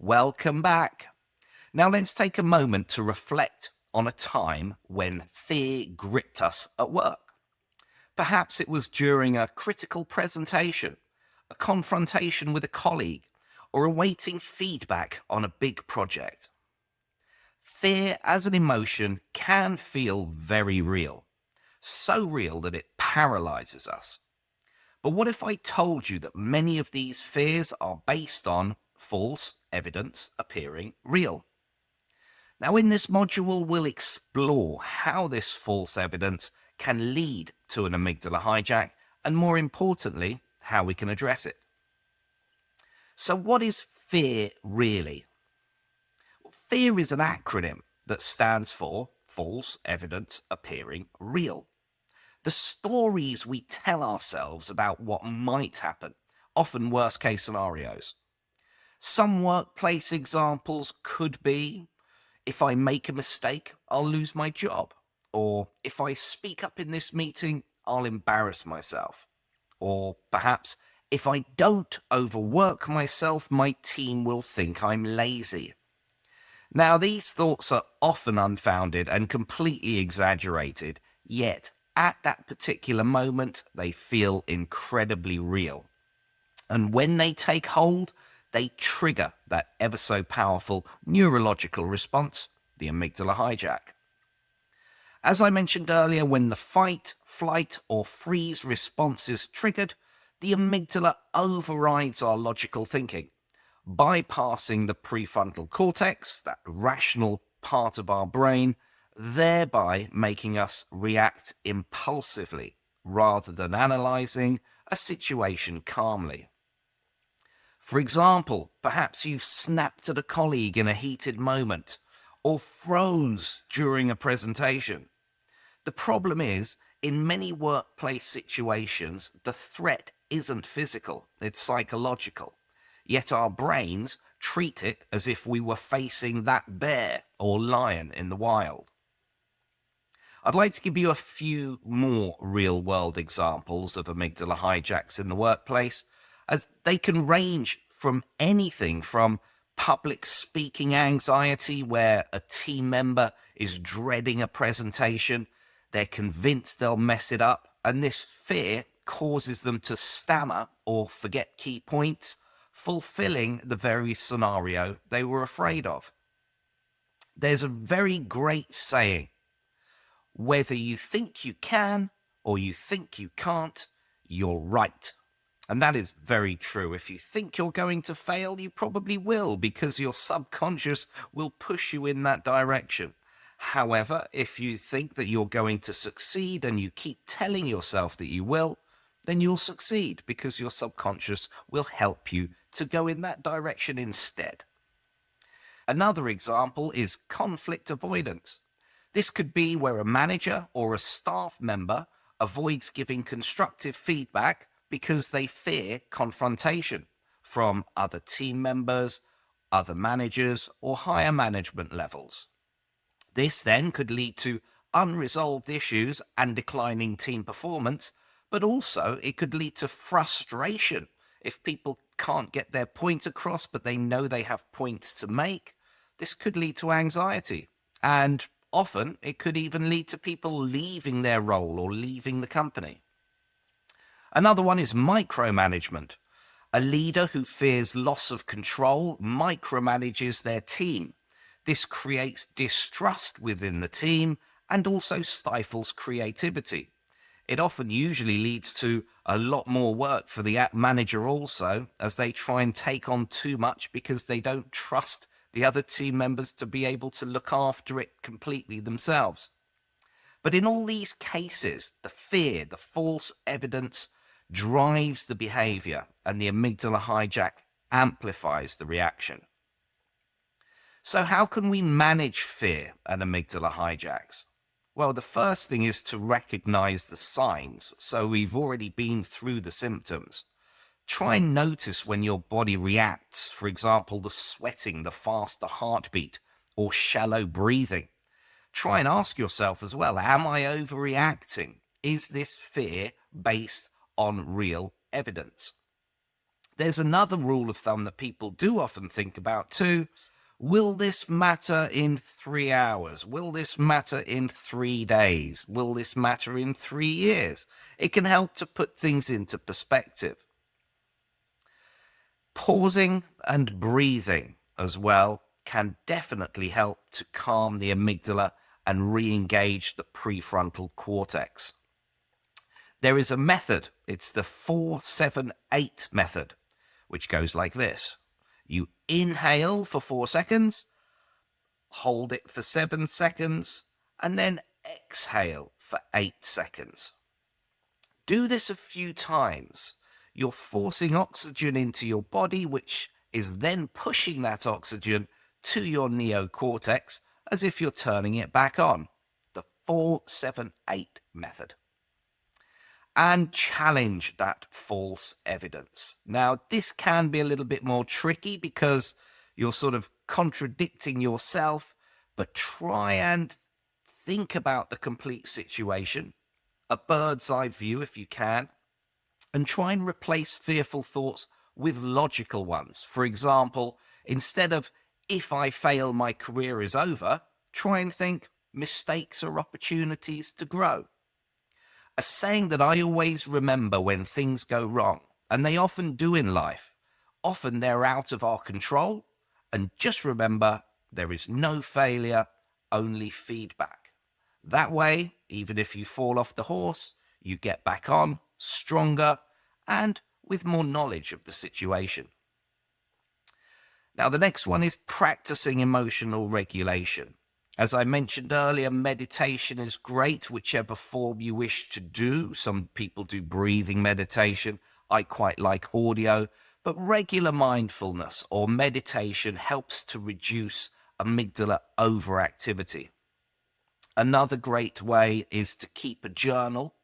Welcome back. Now let's take a moment to reflect on a time when fear gripped us at work. Perhaps it was during a critical presentation, a confrontation with a colleague, or awaiting feedback on a big project. Fear as an emotion can feel very real, so real that it paralyzes us. But what if I told you that many of these fears are based on false evidence appearing real? Now, in this module, we'll explore how this false evidence can lead to an amygdala hijack, and more importantly, how we can address it. So what is fear really? Well, fear is an acronym that stands for false evidence appearing real. The stories we tell ourselves about what might happen, often worst case scenarios. Some workplace examples could be, if I make a mistake, I'll lose my job. Or if I speak up in this meeting, I'll embarrass myself. Or perhaps, if I don't overwork myself, my team will think I'm lazy. Now, these thoughts are often unfounded and completely exaggerated, yet at that particular moment, they feel incredibly real. And when they take hold, they trigger that ever so powerful neurological response, the amygdala hijack. As I mentioned earlier, when the fight, flight, or freeze response is triggered, the amygdala overrides our logical thinking, bypassing the prefrontal cortex, that rational part of our brain, thereby making us react impulsively rather than analyzing a situation calmly. For example, perhaps you've snapped at a colleague in a heated moment or froze during a presentation. The problem is, in many workplace situations, the threat isn't physical, it's psychological. Yet our brains treat it as if we were facing that bear or lion in the wild. I'd like to give you a few more real-world examples of amygdala hijacks in the workplace, as they can range from anything from public speaking anxiety, where a team member is dreading a presentation, they're convinced they'll mess it up, and this fear causes them to stammer or forget key points, fulfilling the very scenario they were afraid of. There's a very great saying, whether you think you can or you think you can't, you're right. And that is very true. If you think you're going to fail, you probably will, because your subconscious will push you in that direction. However, if you think that you're going to succeed and you keep telling yourself that you will, then you'll succeed, because your subconscious will help you to go in that direction instead. Another example is conflict avoidance. This could be where a manager or a staff member avoids giving constructive feedback because they fear confrontation from other team members, other managers, or higher management levels. This then could lead to unresolved issues and declining team performance, but also it could lead to frustration if people can't get their point across, but they know they have points to make. This could lead to anxiety, and often it could even lead to people leaving their role or leaving the company. Another one is micromanagement. A leader who fears loss of control micromanages their team. This creates distrust within the team and also stifles creativity. It often usually leads to a lot more work for the manager also, as they try and take on too much because they don't trust the other team members to be able to look after it completely themselves. But in all these cases, the fear, the false evidence drives the behavior, and the amygdala hijack amplifies the reaction. So how can we manage fear and amygdala hijacks? Well, the first thing is to recognize the signs. So we've already been through the symptoms. Try and notice when your body reacts, for example, the sweating, the faster heartbeat, or shallow breathing. Try and ask yourself as well, am I overreacting? Is this fear based on real evidence? There's another rule of thumb that people do often think about too. Will this matter in 3 hours? Will this matter in 3 days? Will this matter in 3 years? It can help to put things into perspective. Pausing and breathing as well can definitely help to calm the amygdala and re-engage the prefrontal cortex. There is a method, it's the 4-7-8 method, which goes like this. You inhale for 4 seconds, hold it for 7 seconds, and then exhale for 8 seconds. Do this a few times. You're forcing oxygen into your body, which is then pushing that oxygen to your neocortex as if you're turning it back on. The 4-7-8 method. And challenge that false evidence. Now, this can be a little bit more tricky because you're sort of contradicting yourself, but try and think about the complete situation, a bird's eye view if you can, and try and replace fearful thoughts with logical ones. For example, instead of if I fail, my career is over, try and think mistakes are opportunities to grow. A saying that I always remember when things go wrong, and they often do in life. Often they're out of our control, and just remember, there is no failure, only feedback. That way, even if you fall off the horse, you get back on, stronger, and with more knowledge of the situation. Now, the next one is practicing emotional regulation. As I mentioned earlier, meditation is great, whichever form you wish to do. Some people do breathing meditation. I quite like audio, but regular mindfulness or meditation helps to reduce amygdala overactivity. Another great way is to keep a journal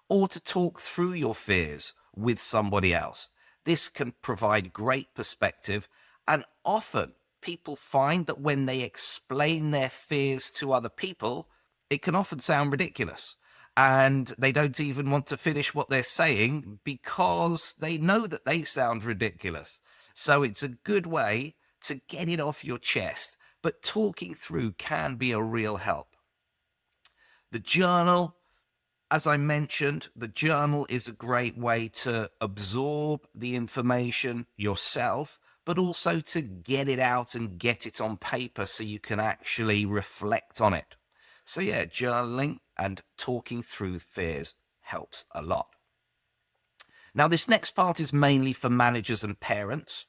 or to talk through your fears with somebody else. This can provide great perspective, and often people find that when they explain their fears to other people, it can often sound ridiculous. And they don't even want to finish what they're saying because they know that they sound ridiculous. So it's a good way to get it off your chest. But talking through can be a real help. The journal, as I mentioned, the journal is a great way to absorb the information yourself, but also to get it out and get it on paper so you can actually reflect on it. So yeah, journaling and talking through fears helps a lot. Now, this next part is mainly for managers and parents.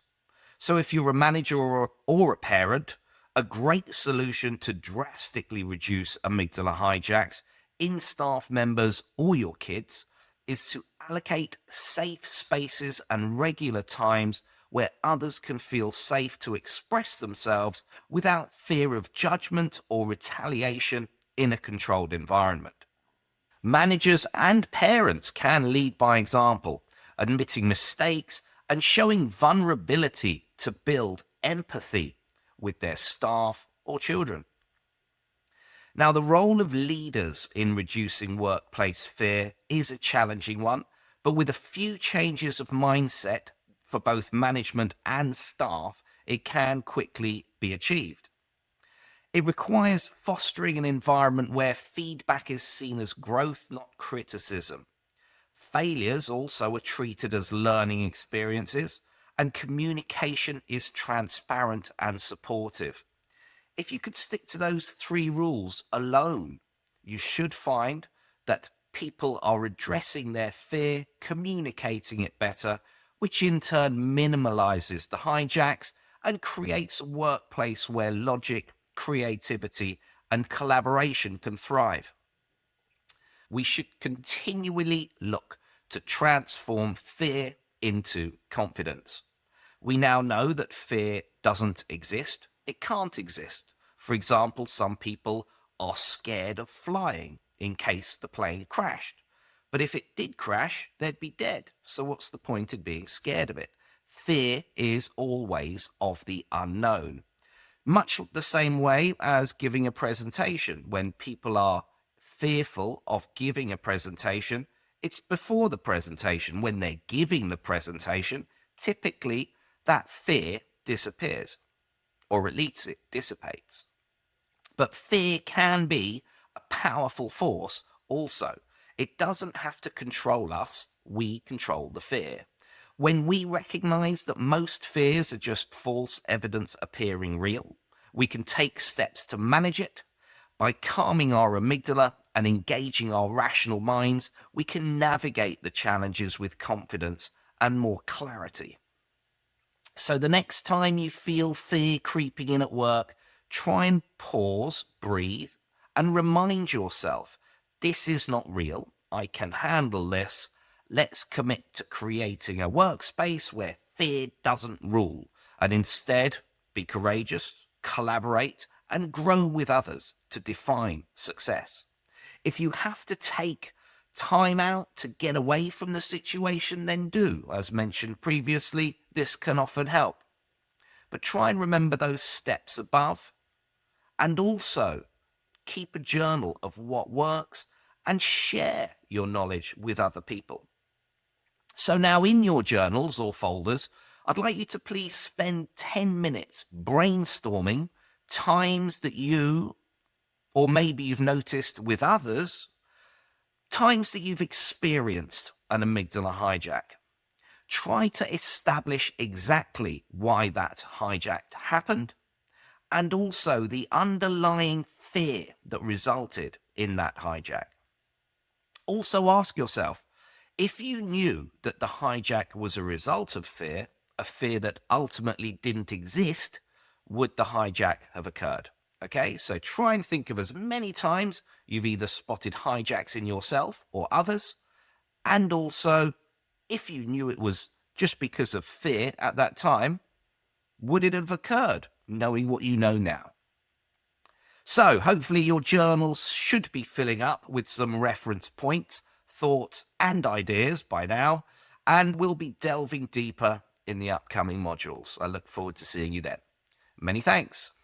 So if you're a manager or a parent, a great solution to drastically reduce amygdala hijacks in staff members or your kids is to allocate safe spaces and regular times where others can feel safe to express themselves without fear of judgment or retaliation in a controlled environment. Managers and parents can lead by example, admitting mistakes and showing vulnerability to build empathy with their staff or children. Now, the role of leaders in reducing workplace fear is a challenging one, but with a few changes of mindset for both management and staff, it can quickly be achieved. It requires fostering an environment where feedback is seen as growth, not criticism. Failures also are treated as learning experiences, and communication is transparent and supportive. If you could stick to those 3 rules alone, you should find that people are addressing their fear, communicating it better, which in turn minimalizes the hijacks and creates a workplace where logic, creativity, and collaboration can thrive. We should continually look to transform fear into confidence. We now know that fear doesn't exist. It can't exist. For example, some people are scared of flying in case the plane crashed. But if it did crash, they'd be dead. So what's the point in being scared of it? Fear is always of the unknown. Much the same way as giving a presentation. When people are fearful of giving a presentation, it's before the presentation. When they're giving the presentation, typically that fear disappears, or at least it dissipates. But fear can be a powerful force also. It doesn't have to control us, we control the fear. When we recognize that most fears are just false evidence appearing real, we can take steps to manage it. By calming our amygdala and engaging our rational minds, we can navigate the challenges with confidence and more clarity. So the next time you feel fear creeping in at work, try and pause, breathe, and remind yourself, this is not real. I can handle this. Let's commit to creating a workspace where fear doesn't rule, and instead be courageous, collaborate, and grow with others to define success. If you have to take time out to get away from the situation, then do. As mentioned previously, this can often help. But try and remember those steps above, and also keep a journal of what works and share your knowledge with other people. So now in your journals or folders, I'd like you to please spend 10 minutes brainstorming times that you, or maybe you've noticed with others, times that you've experienced an amygdala hijack. Try to establish exactly why that hijack happened, and also the underlying fear that resulted in that hijack. Also ask yourself, if you knew that the hijack was a result of fear, a fear that ultimately didn't exist, would the hijack have occurred? Okay, so try and think of as many times you've either spotted hijacks in yourself or others, and also, if you knew it was just because of fear at that time, would it have occurred, knowing what you know now? So hopefully your journals should be filling up with some reference points, thoughts, and ideas by now, and we'll be delving deeper in the upcoming modules. I look forward to seeing you then. Many thanks.